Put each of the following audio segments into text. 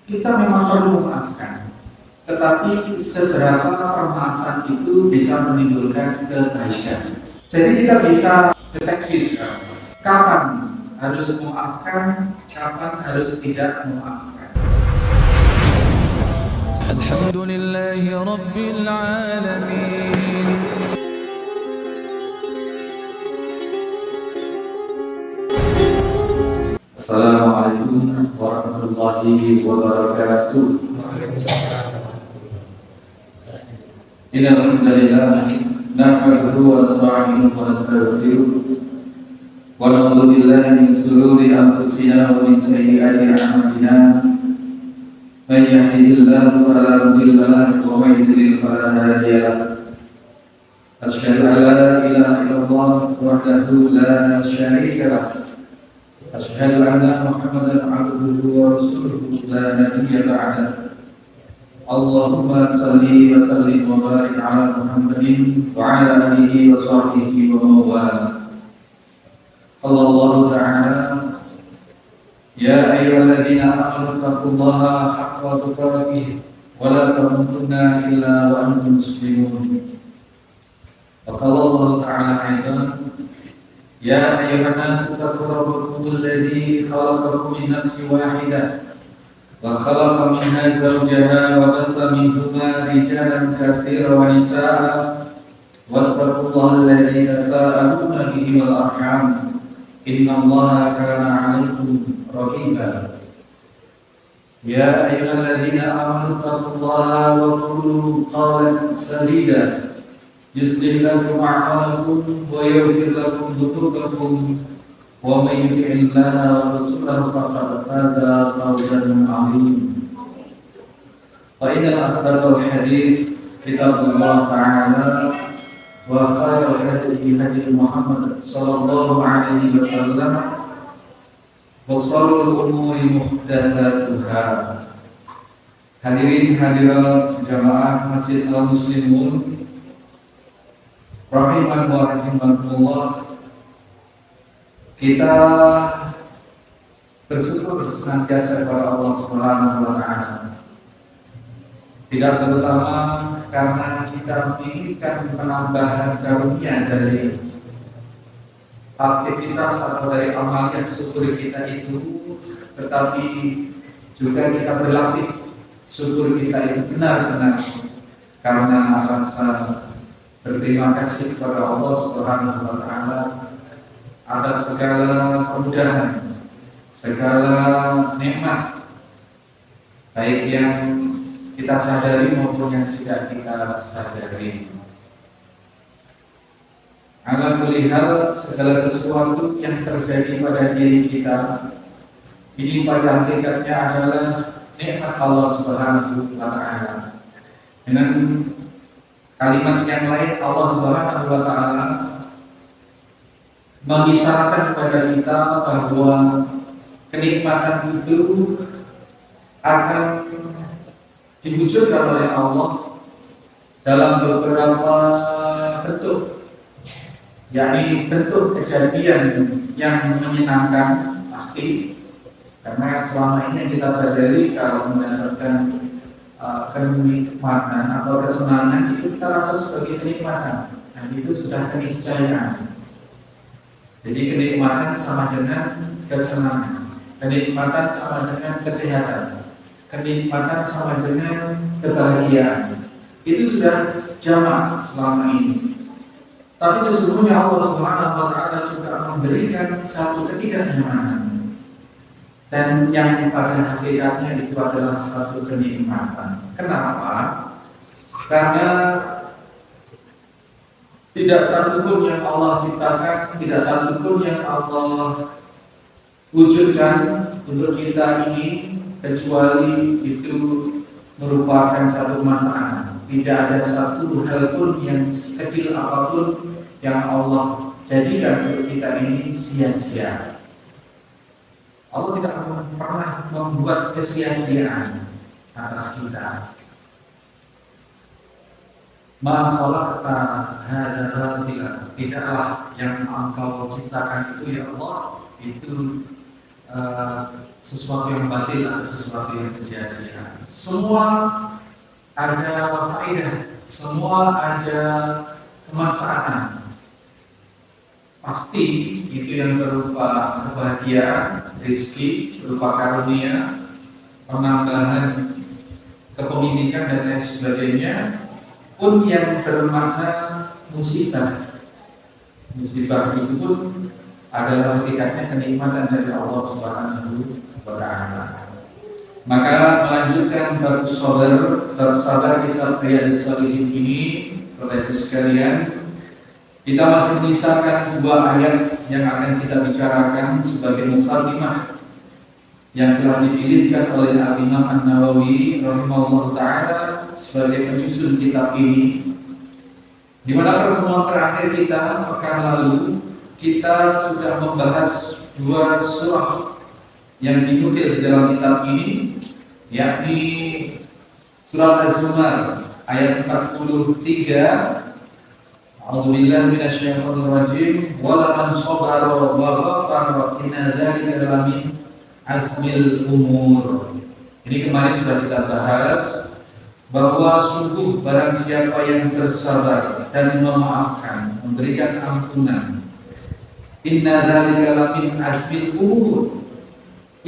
kita memang perlu memaafkan. Tetapi seberapa permasalahan itu bisa menimbulkan kebaikan. Jadi kita bisa deteksi sekarang. Kapan harus memaafkan, kapan harus tidak memaafkan. Alhamdulillahi Rabbil Alamin. Assalamualaikum warahmatullahi wabarakatuh. Innal hamdalillah nahmaduhu wa nasta'inuhu wa nastaghfiruh wa na'udzu billahi min shururi anfusina wa min sayyiati a'malina. Man yahdihillahu fala mudilla lahu wa man yudlil fala hadiya lahu. Asyhadu an la ilaha illallah wahdahu la syarika lahu. Asyhadu anna Muhammadan abduhu wa rasuluhu la nabiyya ba'dahu. Allahumma salli wa sallim wa barik ala Muhammadin wa ala alihi wa sahbihi wa mawala. Allah Ta'ala, ya ayyuhalladzina amanu taqullaha haqqa tuqatih wa la tamutunna illa wa antum muslimun. Wa qala Allah Ta'ala aidan, ya ayyuhan nasu taqu rabbakum alladzi khalaqakum min nafsin wahidah وخلق منها زوجها وبث منهما رجالا كثيرا ونساء واتقوا الله الذي تساءلون به والأرحام إن الله كان عليكم رقيبا يا أيها الذين آمنوا اتقوا الله وقولوا قولا سديدا يصلح لكم أعمالكم ويغفر لكم ذنوبكم ومن يطع الله ورسوله فقد فاز فوزا عظيما. فإن أصدق الحديث كتاب الله تعالى وخير الهدي هدي محمد صلى الله عليه وسلم وشر الأمور محدثاتها. Hadirin hadirat jamaah Masjid Al-Muslimun rahiman wa rahimakumullah. Kita bersyukur senantiasa kepada Allah Subhanahu wa Ta'ala. Tidak terutama karena kita menginginkan penambahan karunia dari aktivitas atau dari amal yang syukur kita itu, tetapi juga kita berlatih syukur kita itu benar-benar karena rasa berterima kasih kepada Allah Subhanahu wa Ta'ala atas segala kemudahan, segala nikmat, baik yang kita sadari maupun yang tidak kita sadari. Agar melihat segala sesuatu yang terjadi pada diri kita, ini pada hakikatnya adalah nikmat Allah Subhanahu wa Ta'ala. Dengan kalimat yang lain, Allah Subhanahu wa Ta'ala mengisahkan kepada kita bahwa kenikmatan itu akan diwujudkan oleh Allah dalam beberapa bentuk, yakni bentuk kejadian yang menyenangkan pasti, karena selama ini kita sadari kalau mendapatkan kenikmatan atau kesenangan itu kita rasa sebagai kenikmatan, dan itu sudah keniscayaan. Jadi kenikmatan sama dengan kesenangan, kenikmatan sama dengan kesehatan, kenikmatan sama dengan kebahagiaan. Itu sudah jamak selama ini. Tapi sesungguhnya Allah Subhanahu wa Ta'ala juga memberikan satu ketidaknyamanan, dan yang pada hakikatnya itu adalah satu kenikmatan. Kenapa? Karena tidak satupun yang Allah ciptakan, tidak satupun yang Allah wujudkan untuk kita ini kecuali itu merupakan satu manfaat. Tidak ada satu hal pun yang kecil apapun yang Allah jadikan untuk kita ini sia-sia. Allah tidak pernah membuat kesia-siaan atas kita. Ma khalaqta hadza batila, tidaklah yang engkau ciptakan itu ya Allah itu sesuatu yang batil atau sesuatu yang sia-sia. Semua ada faedah, semua ada kemanfaatan. Pasti itu yang berupa kebahagiaan, rezeki, berupa karunia, penambahan kepemilikan dan lain sebagainya, pun yang bermakna musibah. Musibah itu pun adalah hakikatnya kenikmatan dari Allah Subhanahu wa Ta'ala. Maka melanjutkan bab sabar kitab Riyadhus Shalihin ini, Bapak Ibu sekalian, kita masih menyisakan 2 ayat yang akan kita bicarakan sebagai muqaddimah yang telah dipilihkan oleh Al-Imam An-Nawawi rahimahullah ta'ala sebagai penyusun kitab ini. Di mana pertemuan terakhir kita pekan lalu kita sudah membahas 2 surah yang dinukil dalam kitab ini, yakni surat Az-Zumar ayat 43, A'udzubillahi minasyaitonir rajim, wa laman sabara wa ghafara inna dzalika lamin azmil umur. Ini kemarin sudah kita bahas bahwa sungguh barang siapa yang bersabar dan memaafkan, memberikan ampunan, inna dzalika lamin azmil umur,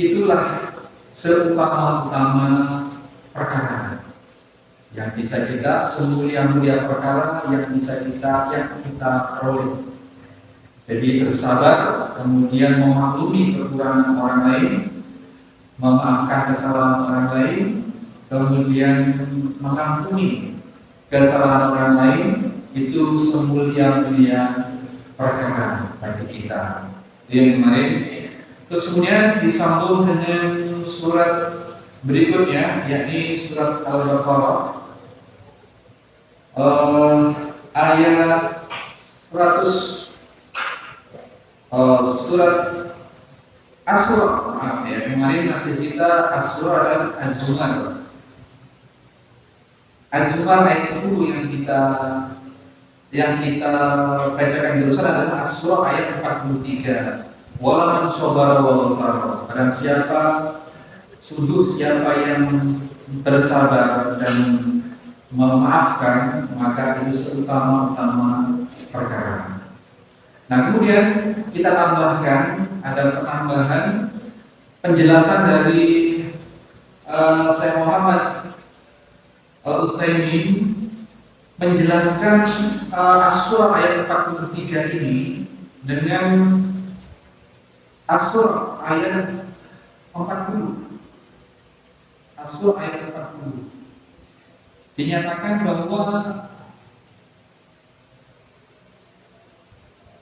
itulah seutama-utama perkara yang bisa kita, semulia-mulia perkara yang bisa kita peroleh. Jadi bersabar, kemudian memaklumi kekurangan orang lain, memaafkan kesalahan orang lain, kemudian mengampuni kesalahan orang lain, itu semulia-mulia perkara bagi kita. Itu yang kemarin. Terus kemudian disambung dengan surat berikutnya, yakni surat Al-Baqarah ayat 100, surat Asy-Syura, maaf ya, kemarin masih kita Asy-Syura dan Az-Zumar. Az-Zumar ayat 10 yang kita bacakan terusan adalah Asy-Syura ayat 43. Walaman sabara wa ghafara, barang siapa, sungguh siapa yang bersabar dan memaafkan, maka itu seutama-utama perkara. Nah, kemudian kita tambahkan, ada penambahan penjelasan dari Syekh Muhammad Al-Utsaimin menjelaskan Asy-Syura ayat 43 ini dengan Asy-Syura ayat 40. Asy-Syura ayat 40 dinyatakan bahwa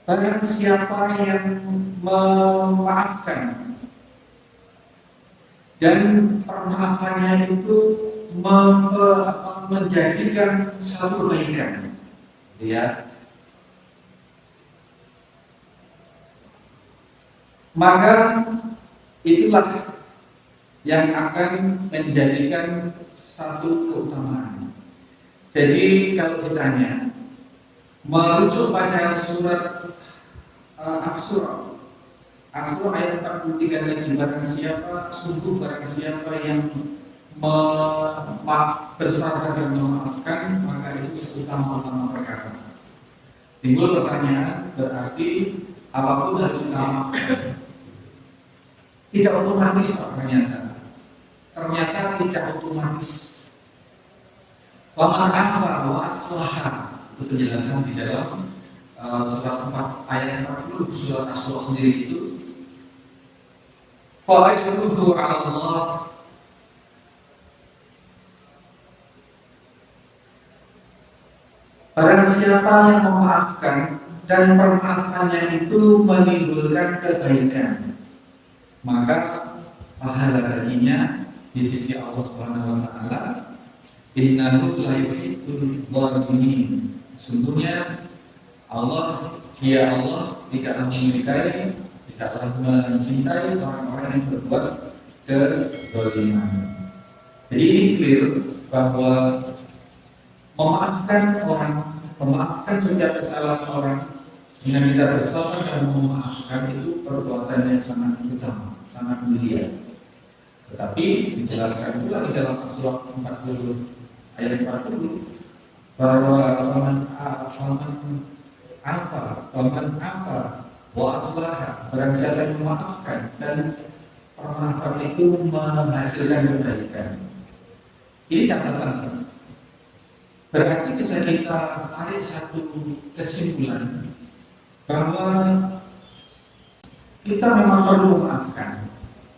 barang siapa yang memaafkan dan permaafannya itu menjadikan satu kebaikan, ya, maka itulah yang akan menjadikan satu keutamaan. Jadi kalau ditanya, merujuk pada surat Asy-Syura ayat 43 tadi, barang siapa, sungguh barang siapa yang bersabar dan memaafkan, maka itu seutama-utama perkara. Timbul pertanyaan, berarti apapun harus kita maafkan? Tidak otomatis, Pak, ternyata tidak otomatis. Faman afa wa aslaha, itu penjelasan di dalam surat 4 ayat 40 surat Asy-Syura sendiri itu. Fa ajruhu 'ala Allah, barang siapa yang memaafkan dan permaafannya itu menimbulkan kebaikan, maka pahala baginya di sisi Allah Subhanahu wa taala. Innahu la yuhibbul zalimin, sesungguhnya Allah tidaklah menyukai, tidaklah mencintai orang-orang yang berbuat kezaliman. Jadi ini clear bahwa memaafkan orang, memaafkan setiap kesalahan orang Dengan kita bersabar dan memaafkan itu perbuatan yang sangat utama, sangat mulia. Tetapi dijelaskan pula di dalam surah 40 ayat 40 bahwa faman afa wa aslaha, barang siapa yang memaafkan dan pemaafan itu menghasilkan kebaikan. Ini catatan. Berarti bisa kita tarik satu kesimpulan bahwa kita memang perlu memaafkan,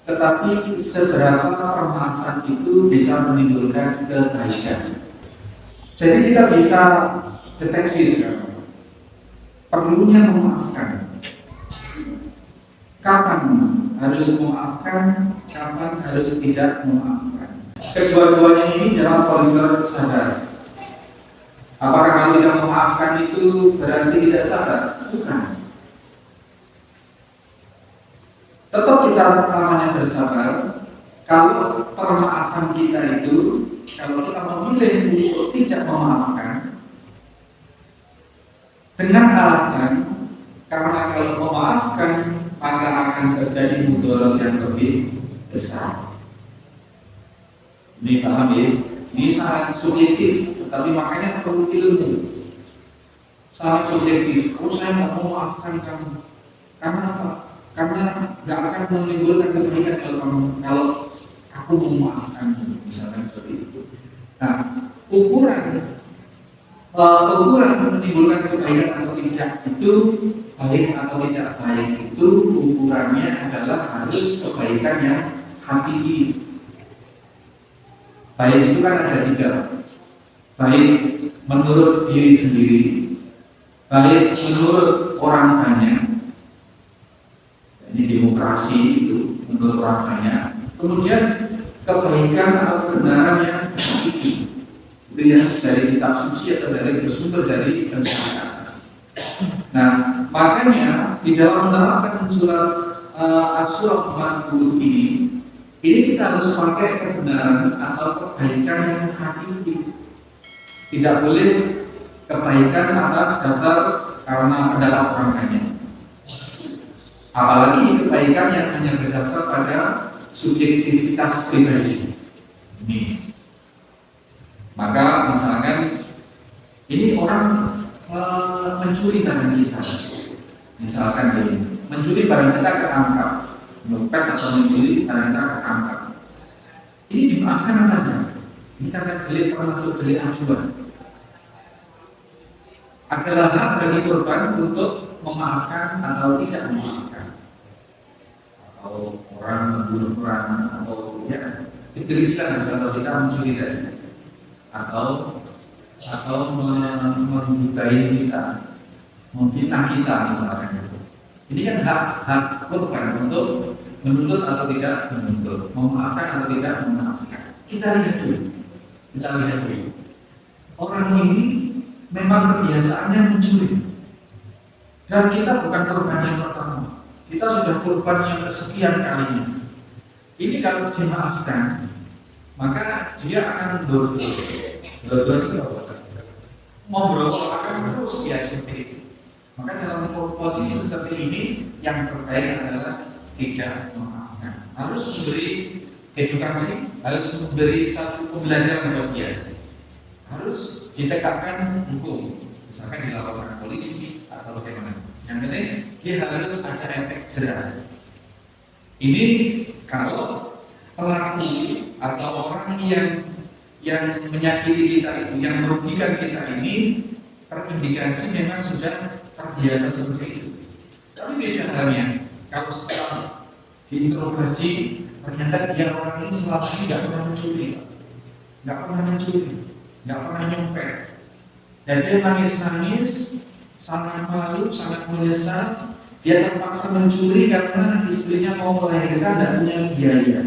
tetapi seberapa permaafan itu bisa menimbulkan kebaikan. Jadi kita bisa deteksi sekarang perlunya memaafkan. Kapan harus memaafkan, kapan harus tidak memaafkan. Kedua-duanya ini dalam koridor sadar. Apakah kalau tidak memaafkan itu berarti tidak sabar? Bukan. Tetap kita namanya bersabar. Kalau permaafan kita itu, kalau kita memilih untuk tidak memaafkan dengan alasan karena kalau memaafkan maka akan terjadi mudarat yang lebih besar. Ini paham ya? Ini sangat subjektif, tapi makanya perlu ilmu. Sangat subjektif. Oh, saya nggak mau maafkan kamu. Karena apa? Karena nggak akan menimbulkan kebaikan kalau aku mau memaafkan, misalkan seperti itu. Nah, ukuran menimbulkan kebaikan atau tidak itu, baik atau tidak baik itu ukurannya adalah harus kebaikan yang hakiki. Baik itu kan ada tiga. Baik menurut diri sendiri, baik menurut orang banyak. Ini demokrasi itu menurut orang banyak. Kemudian kebaikan atau kebenaran yang hakiki. Itu yang dari kitab suci atau dari bersumber dari syariat. Nah, makanya di dalam menerapkan surat As-Surah 40 ini kita harus pakai kebenaran atau kebaikan yang hakiki. Tidak boleh kebaikan atas dasar karena pendapat orang banyak. Apalagi kebaikan yang hanya berdasar pada subjektivitas pribadi. Ini. Maka misalkan ini orang mencuri barang kita. Misalkan ini, mencuri barang kita ketangkap. Nyopet atau mencuri barang kita ketangkap. Ini dimaafkan apa enggak? Ini karena delik termasuk delik aduan. Adalah hak bagi korban untuk memaafkan atau tidak memaafkan. Atau orang membunuh orang atau ya kecil-kecilan contoh kita mencuri tadi. Atau menggibahi kita, memfitnah kita misalkan. Ini kan hak korban untuk menuntut atau tidak menuntut, memaafkan atau tidak memaafkan. Kita lihat dulu. Orang ini memang kebiasaannya mencuri. Dan kita bukan korban yang pertama. Kita sudah korban yang kesekian kalinya. Ini kalau dimaafkan, maka dia akan dodol itu ngobrol akan terus ya seperti itu. Maka dalam posisi seperti ini yang terbaik adalah tidak memaafkan. Harus memberi edukasi, harus memberi satu pembelajaran kepada dia. Harus ditegakkan hukum, misalkan dilaporkan polisi atau bagaimana. Yang penting dia harus ada efek jerah. Ini kalau pelaku atau orang yang menyakiti kita itu, yang merugikan kita ini terindikasi memang sudah terbiasa seperti itu. Tapi beda halnya kalau setelah diinterogasi ternyata dia orang ini selama ini nggak pernah mencuri, nggak pernah nyopet. Dan dia nangis, sangat malu, sangat menyesal. Dia terpaksa mencuri karena istrinya mau melahirkan dan punya biaya.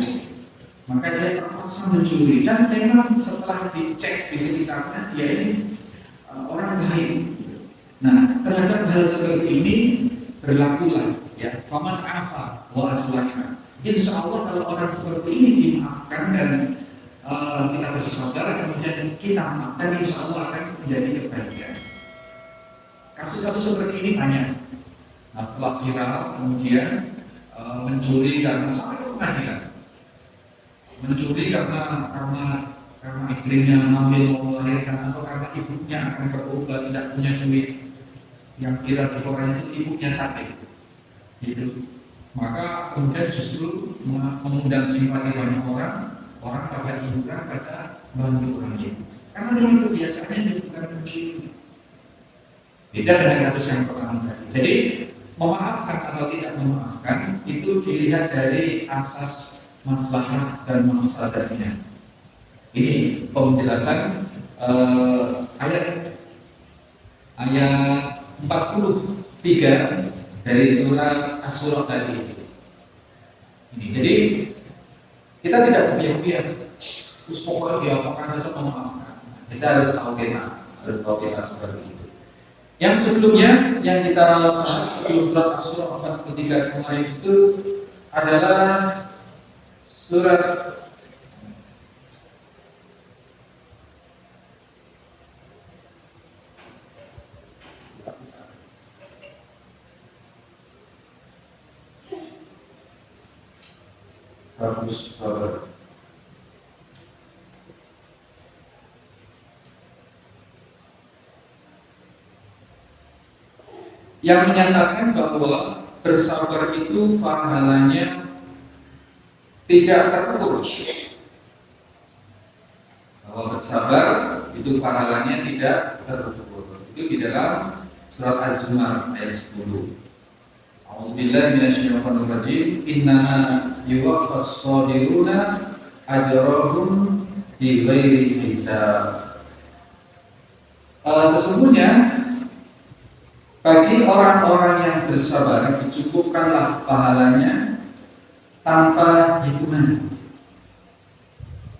Maka dia terpaksa mencuri dan memang setelah dicek di sekitarnya dia ini orang baik. Nah, terhadap hal seperti ini berlakulah ya faman afa wa aslaha. Insya Allah kalau orang seperti ini dimaafkan dan kita bersaudara kemudian kita maafkan, insya Allah akan menjadi kebaikan. kasus-kasus seperti ini banyak. Nah, setelah viral kemudian mencuri karena sampai ke pengadilan. Mencuri karena istrinya hamil mau melahirkan atau karena ibunya akan berobat tidak punya duit. Yang viral di koran itu ibunya sakit. Gitu. Maka kemudian justru mengundang simpati banyak orang pada hiburan pada bantu orang itu. Karena memang kebiasaannya jadi bukan mencuri. Beda dengan kasus yang pertama tadi. Jadi memaafkan atau tidak memaafkan itu dilihat dari asas maslahat dan mafsadatnya. Ini penjelasan ayat 43 dari surah As-Surah tadi. Ini jadi kita tidak berpihak-pihak. Terus pokoknya diapakan saja memaafkan. Kita harus tahu kita seperti itu. Yang sebelumnya yang kita bahas sebelum surat As-Surah 43 kemarin itu adalah surat Bagus sabar. Yang menyatakan bahwa bersabar itu pahalanya tidak terukur. Bahwa bersabar itu pahalanya tidak terukur. Itu di dalam surat Az-Zumar ayat 10. A'udzubillahi minasyaitonir rajim. Innama yuwaffas sabiruna ajrahum bighairi hisab. Sesungguhnya bagi orang-orang yang bersabar dicukupkanlah pahalanya tanpa hitungan.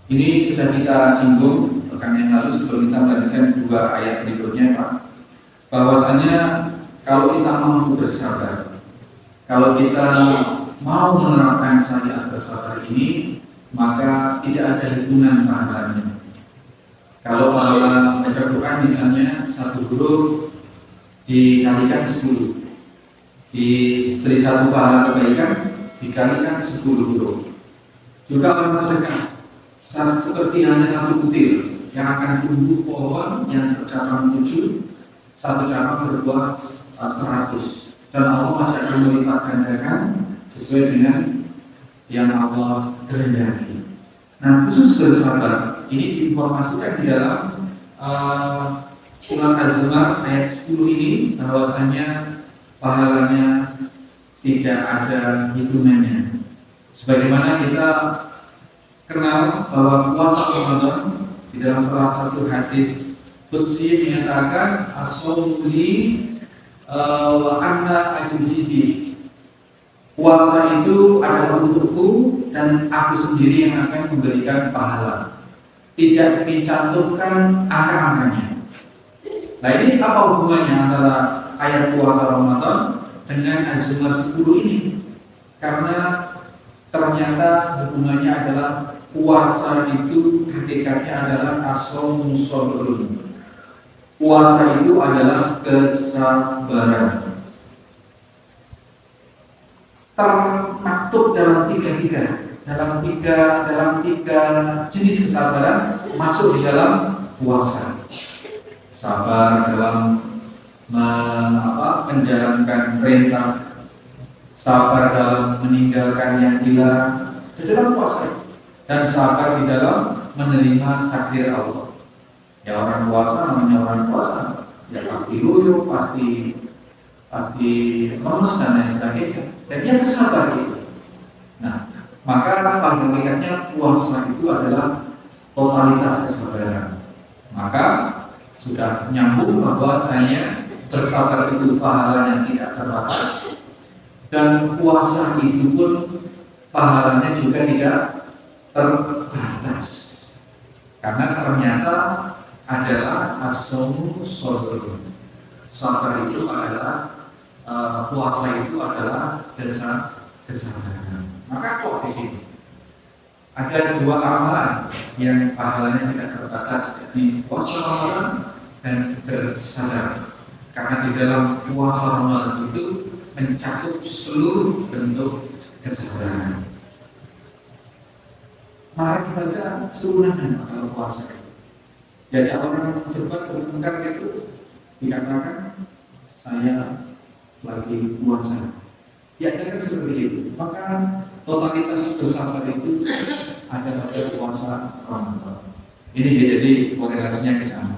Ini sudah kita singgung pekan yang lalu sebelum kita melanjutkan dua ayat berikutnya, Pak. Bahwasanya kalau kita mampu bersabar, kalau kita mau menerapkan syariat bersabar ini, maka tidak ada hitungan pahalanya. Kalau pahala baca Quran misalnya satu huruf dikalikan 10, dari satu pahala kebaikan dikalikan 10 huruf. Juga orang sedekah seperti hanya satu butir yang akan tumbuh pohon yang bercabang 7, satu cabang berbuah 100, dan Allah masih akan melipat gandakan sesuai dengan yang Allah kehendaki. Nah, khusus bersabar ini diinformasikan di dalam Surat Az-Zumar ayat 10 ini bahwasanya pahalanya tidak ada hitungannya. Sebagaimana kita kenal bahwa puasa Ramadan di dalam salah satu hadis qudsi menyatakan as-shaumu li wa anna ajzi bih. Puasa itu adalah untukku dan aku sendiri yang akan memberikan pahala. Tidak dicantumkan angka-angkanya. Nah, ini apa hubungannya antara ayat puasa Ramadan dengan Az-Zumar 10 ini? Karena ternyata hubungannya adalah puasa itu hakikatnya adalah as-shaumu shabrun. Puasa itu adalah kesabaran. Termaktub dalam tiga jenis kesabaran masuk di dalam puasa. Sabar dalam menjalankan perintah, sabar dalam meninggalkan yang dilarang di dalam puasa, dan sabar di dalam menerima takdir Allah. Ya, orang puasa namanya orang puasa, ya pasti loyo, pasti lemes dan lain sebagainya. Dan dia bersabar itu. Nah, maka pada hakikatnya puasa itu adalah totalitas kesabaran. Maka sudah nyambung bahwasanya bersabar itu pahalanya tidak terbatas, dan puasa itu pun pahalanya juga tidak terbatas. Karena ternyata adalah as-shaumu shabrun. Sabar itu adalah puasa itu adalah kesabaran. Maka kok di sini ada dua amalan yang pahalanya tidak terbatas, yakni puasa Ramadan dan bersabar. Karena di dalam puasa Ramadan itu mencakup seluruh bentuk kesabaran. Marah saja serunan kalau puasa. Diajak orang berbuat bertengkar itu dikatakan saya lagi puasa. Diajarkan seperti itu. Maka totalitas bersabar itu ada pada puasa Ramadan. Ini jadi korelasinya ke sana.